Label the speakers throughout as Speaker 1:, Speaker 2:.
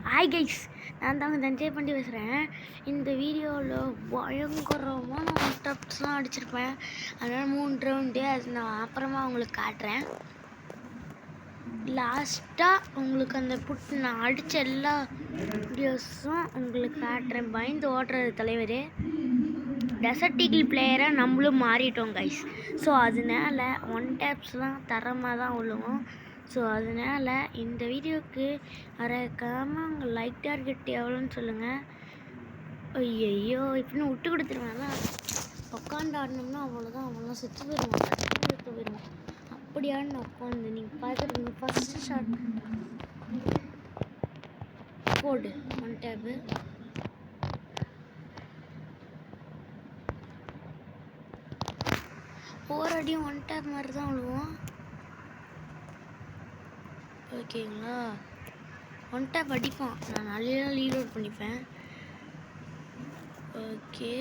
Speaker 1: Hi guys, நான் தாங்க தஞ்சை பண்ணி பேசுகிறேன். இந்த வீடியோவில் பயங்கரமான டப்ஸ்லாம் அடிச்சிருப்பேன். அதனால் 3 ரவுண்டு அது நான் அப்புறமா உங்களுக்கு காட்டுறேன். லாஸ்ட்டாக உங்களுக்கு அந்த நான் அடித்த எல்லா வீடியோஸும் உங்களுக்கு காட்டுறேன். பயந்து ஓடுறது தலைவர். டெசர்ட் ஈகிள் பிளேயராக நம்மளும் மாறிட்டோம் கைஸ். ஸோ அதனால 1 டேப்ஸ்லாம் தரமாக தான் விழுவும். ஸோ அதனால் இந்த வீடியோவுக்கு மறக்காமல் உங்கள் லைக் டார்கெட் எவ்வளோன்னு சொல்லுங்கள். ஐயோ இப்படின்னு விட்டு கொடுத்துருவேன். உட்காந்து ஆடினோம்னா அவ்வளோதான், அவ்வளோதான் செத்து போயிடுவோம், செத்து போயிடுவோம். அப்படி ஆடின உட்காந்து நீங்கள் பார்த்துருங்க. ஃபஸ்ட்டு ஷாட் போடு 1 டேப்பு. ஒவ்வொரு அடியும் 1 டேப் மாதிரி தான் விழுவோம். ஓகேங்களா, 1 டேப் அடிப்போம். நான் நல்லா ரீலோட் பண்ணிப்பேன். ஓகே,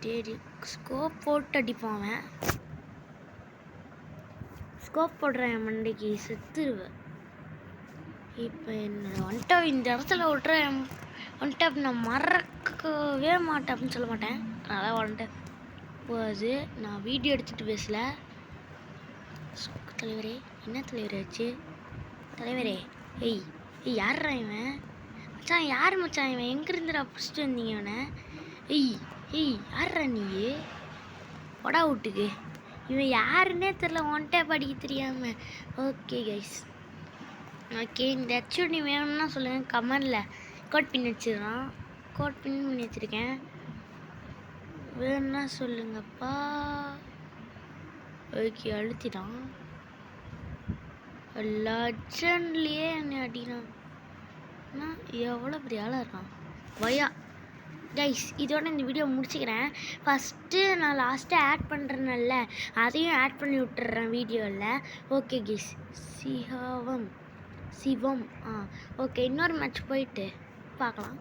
Speaker 1: டேடி ஸ்கோப் போட்டு அடிப்பான் அவன். ஸ்கோப் போடுறேன் என் மண்டைக்கு, செத்துருவேன். இப்போ என்னோட 1 டேப் இந்த இடத்துல விட்ற 1 டேப் நான் மறக்கவே மாட்டேன் அப்படின்னு சொல்ல மாட்டேன். அதனால் 1 டேப் போகாது. நான் வீடியோ எடுத்துகிட்டு பேசல. தலைவரே, என்ன தலைவர் ஆச்சு தலைவரே? ஏய் யார்ரா இவன்? மச்சான் யார் மச்சான் இவன்? எங்கேருந்துடா பிடிச்சிட்டு வந்தீங்க இவனை? ஏய் யார்ரா நீ? ஒடா வீட்டுக்கு இவன் யாருன்னே தெரில, 1 டேப் அடிக்க தெரியாமல். ஓகே கைஸ், ஓகே இந்த ஹெச்ஓடி வேணும்னா சொல்லுங்கள் கமெண்டில். கோட் பின் வச்சிடறான், கோட் பின் பண்ணி வச்சுருக்கேன், வேணும்னா சொல்லுங்கப்பா. ஓகே அழுத்திட்டான். லெஜண்ட்லேயே என்னை அடிக்கிறான். எவ்வளோ பெரிய ஆளாக இருக்கான் வயா. கைஸ் இதோட இந்த வீடியோ முடிச்சுக்கிறேன். ஃபஸ்ட்டு நான் லாஸ்ட்டாக ஆட் பண்ணுறேன்னல்ல, அதையும் ஆட் பண்ணி விட்டுறேன் வீடியோவில். ஓகே கைஸ், சிவம் ஓகே, இன்னொரு மேட்ச் போயிட்டு பார்க்கலாம்.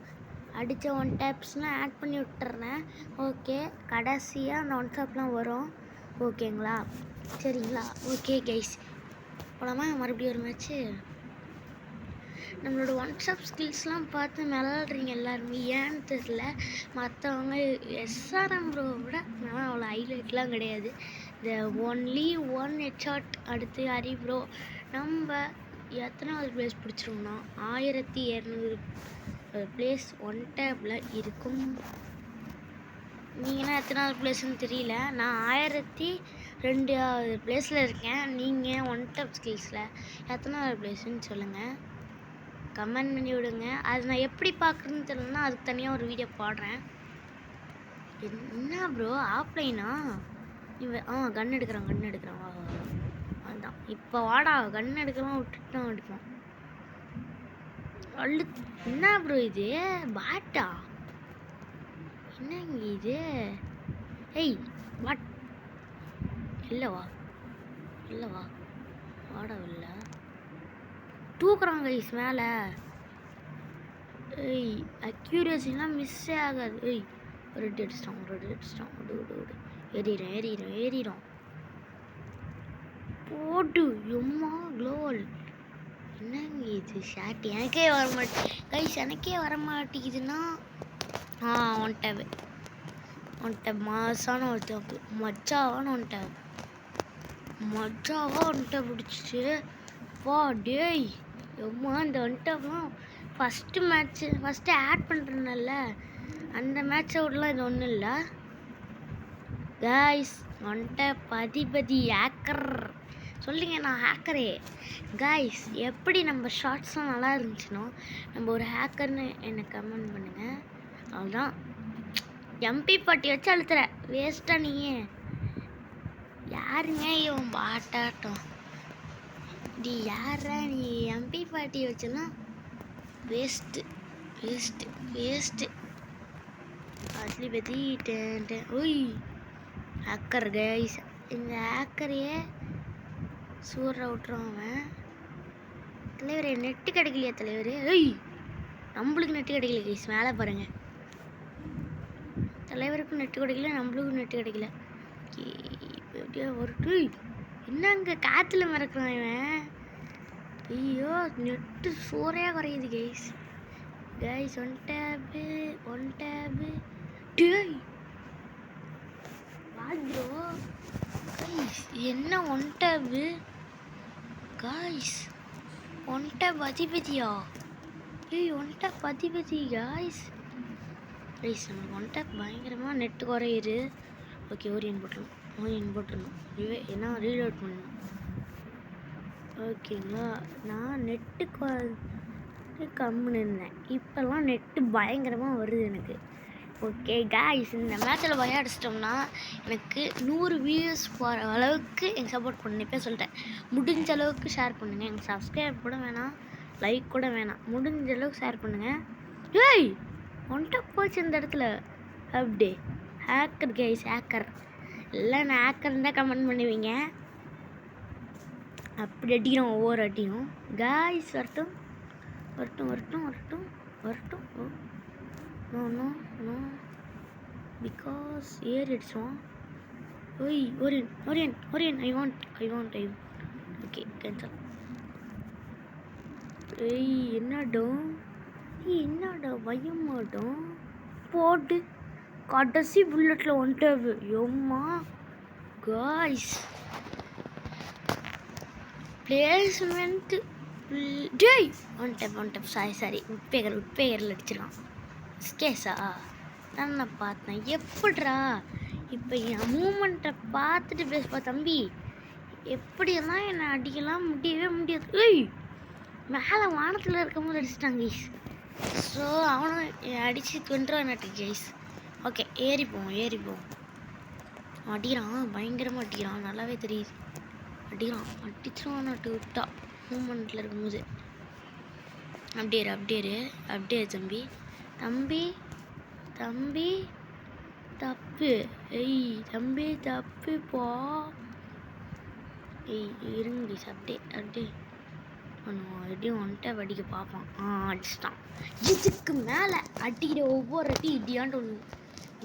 Speaker 1: அடித்த 1 டேப்ஸ்லாம் ஆட் பண்ணி விட்டுறேன். ஓகே, கடைசியாக அந்த 1 டேப்லாம் வரும். ஓகேங்களா, சரிங்களா? ஓகே கைஸ், போலாமா? மறுபடியும் ஒரு மேட்ச்சு. நம்மளோட 1 டேப் ஸ்கில்ஸ்லாம் பார்த்து மிளறீங்க எல்லாருமே, ஏன்னு தெரில. மற்றவங்க எஸ்ஆர்எம் ப்ரோவை விட நான் அவ்வளோ ஹைலைட்லாம் கிடையாது. இந்த ஒன்லி 1 ஹெட்ஷாட். அடுத்து ஹரி ப்ரோ நம்ம எத்தனாவது ப்ளேஸ் பிடிச்சிருக்கோம்னா 1200 ப்ளேஸ் 1 டேப்பில் இருக்கும். நீங்கன்னா எத்தனாவது ப்ளேஸ்ன்னு தெரியல. நான் 1002வது ப்ளேஸில் இருக்கேன். நீங்கள் 1 டேப் ஸ்கில்ஸில் எத்தனாவது ப்ளேஸ்ன்னு சொல்லுங்கள், கமெண்ட் பண்ணி விடுங்க. அது நான் எப்படி பார்க்குறேன்னு தெரியலன்னா அதுக்கு தனியாக ஒரு வீடியோ போடுறேன். என்ன ப்ரோ ஆஃப்லைனா இவன்? கன் எடுக்கிறான் வா அதுதான். இப்போ வாடா, கன் எடுக்கலாம் விட்டுட்டு தான் அடிப்போம். என்ன ப்ரோ இது பாட்டா? என்னங்க இது? ஏய் வாட், இல்லைவா வாடா இல்லை தூக்குறாங்க கைஸ் மேலே. ஏய் அக்யூரேசிலாம் மிஸ்ஸே ஆகாது. ஏய் ஒரு ரெட் அடிச்சிட்டான். ஏறிடும் போட்டு எம்மா க்ளோவல். என்னங்க இது ஷாட்? எனக்கே வர மாட்டேங்குதுன்னா 1 டேப் மாசான 1 டேப், மஜாவான 1 டேப் பிடிச்சிச்சு. வா டேய் எம்மா, இந்த 1 டேப்லாம் ஃபஸ்ட்டு ஆட் பண்ணுறேன்னல்ல, அந்த மேட்சை விடலாம் இது ஒன்றும் இல்லை கைஸ். 1 டேப் அதிபதி ஹேக்கர் சொல்லுங்க, நான் ஹேக்கரே கைஸ். எப்படி நம்ம ஷார்ட்ஸ்லாம் நல்லா இருந்துச்சுன்னா நம்ம ஒரு ஹேக்கர்னு என்னை கமெண்ட் பண்ணுங்கள். அவ்வளோதான். MP40 வச்சு அழுத்துற வேஸ்ட்டாக நீயே. யாருங்க இவன் பாட்டாட்டம்? டி யாரா நீ? MP40 வச்சுலாம் வேஸ்ட்டு அட்லி பற்றி ஓய் ஹேக்கர் கைஸ். இந்த ஹேக்கரையே சூற விட்டுருவான் தலைவரே. நெட்டு கிடைக்கலையா தலைவர்? ஏய் நம்மளுக்கு நெட்டு கிடைக்கல கைஸ், மேலே பாருங்கள். தலைவருக்கும் நெட்டு கிடைக்கல, நம்மளுக்கும் நெட்டு கிடைக்கல. எப்படியா ஒரு என்னங்க காற்றுல மறக்கிறான் இவன்? ஐயோ நெட்டு சோறையாக குறையுது கைஸ் ஒன் டேபு டேய் வாட்ரோ கைஸ் என்ன one tap guys one tap அதிபதியா ஒன் டேப் அதிபதி கைஸ் நம்மளுக்கு ஒன் டேப் பயங்கரமாக நெட்டு குறையுது. ஓகே ஓரியன் போட்டுருணும் ஏன்னா ரீலோட் பண்ணணும். ஓகேங்களா நான் நெட்டுக்கு கம்முன்னு இருந்தேன், இப்போல்லாம் நெட்டு பயங்கரமாக வருது எனக்கு. ஓகே காய்ஸ் இந்த மேட்சில் விளையாடிச்சிட்டோம்னா எனக்கு 100 வியூஸ் போகிற அளவுக்கு எனக்கு சப்போர்ட் பண்ணு. இப்போ சொல்லிட்டேன், முடிஞ்ச அளவுக்கு ஷேர் பண்ணுங்கள். எனக்கு சப்ஸ்கிரைப் கூட வேணாம், லைக் கூட வேணாம், முடிஞ்ச அளவுக்கு ஷேர் பண்ணுங்கள். ஏய் ஒன்ட்ட போச்சு இந்த இடத்துல அப்படி ஹேக்கர் கைஸ் ஹேக்கர் இல்லை, நான் ஹேக்கர் தான் கமெண்ட் பண்ணுவீங்க. அப்படி அடிக்கிறோம் ஒவ்வொரு அடியும் காய்ஸ். வரட்டும் நோ பிகாஸ் ஏர் அடிச்சோம். ஓரியன் ஐ வாண்ட் ஓகே கேன்சல். என்னடா பயமாட்டம் போட்டு கடைசி புல்லட்டில் வந்துட்டு எம்மா காய்ஸ் பிளேஸ்மெண்ட்டு டேய் ஒன் டேப் சாரி உட்பேகரில் அடிச்சிருக்கான். ஸ்கேஸா நான் பார்த்தேன் எப்படிரா இப்போ என் மூமெண்ட்டை பார்த்துட்டு பேசுப்பா தம்பி, எப்படியெல்லாம் என்னை அடிக்கலாம் முடியவே முடியாது. மேலே வானத்தில் இருக்கும்போது அடிச்சிட்டாங்க கைஸ். ஸோ அவனும் அடித்து கொண்டுருவான் கைஸ். ஓகே ஏறிப்போம் அடிக்கிறான், பயங்கரமாக அடிக்கிறான், நல்லாவே தெரியுது. அடிச்சிருவான் விட்டா மூமெண்ட்டில் இருக்கும்போது. அப்படியே தம்பி தப்பு தப்புப்பா. இருங்க அப்படியே எப்படியும் வந்துட்டு அடிக்க பார்ப்பான். அடிச்சிட்டான். இதுக்கு மேலே அடிக்கிற ஒவ்வொரு அடி இடியாண்டு ஒன்று.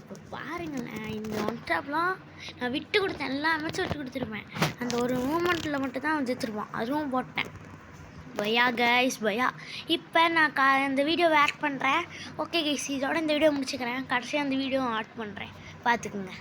Speaker 1: இப்போ பாருங்களேன், இந்த ஒன் டாப்லாம் நான் விட்டு கொடுத்தேன், எல்லா மேட்சும் விட்டு கொடுத்துருப்பேன். அந்த ஒரு மூமெண்ட்டில் மட்டும்தான் அவன் ஜெயிச்சிருப்பான், அதுவும் போட்டேன். பயா கைஸ் பயா. இப்போ நான் இந்த வீடியோவை ஆட் பண்ணுறேன். ஓகே கைஸ், இதோட இந்த வீடியோ முடிச்சுக்கிறேன். கடைசியாக அந்த வீடியோ ஆட் பண்ணுறேன், பார்த்துக்குங்க.